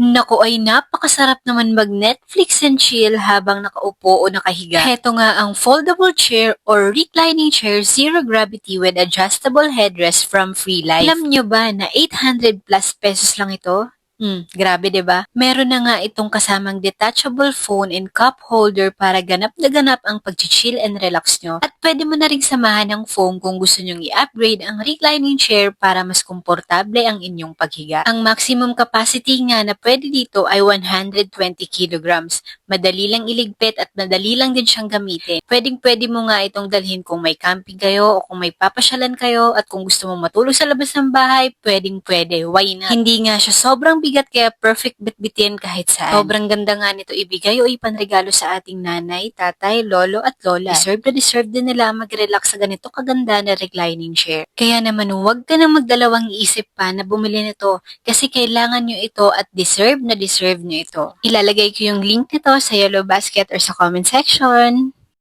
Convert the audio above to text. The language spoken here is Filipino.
Naku ay napakasarap naman mag-Netflix and chill habang nakaupo o nakahiga. Heto nga ang foldable chair or reclining chair zero gravity with adjustable headrest from Freelife. Alam nyo ba na 800 plus pesos lang ito? Grabe 'di ba? Meron na nga itong kasamang detachable phone and cup holder para ganap na ganap ang pag-chill and relax nyo. At pwede mo na ring samahan ng phone kung gusto nyong i-upgrade ang reclining chair para mas komportable ang inyong paghiga. Ang maximum capacity nga na pwede dito ay 120 kilograms. Madali lang iligpit at madali lang din siyang gamitin. Pwedeng-pwede mo nga itong dalhin kung may camping kayo o kung may papasyalan kayo at kung gusto mo matulog sa labas ng bahay, pwedeng-pwede. Why not? Hindi nga siya sobrang bigat kaya perfect bitbitin kahit saan. Sobrang ganda nga nito ibigay o ipanregalo sa ating nanay, tatay, lolo at lola. Deserve din nila mag-relax sa ganito kaganda na reclining chair. Kaya naman huwag ka nang magdalawang isip pa na bumili nito kasi kailangan nyo ito at deserve nyo ito. Ilalagay ko yung link nito sa yellow basket or sa comment section.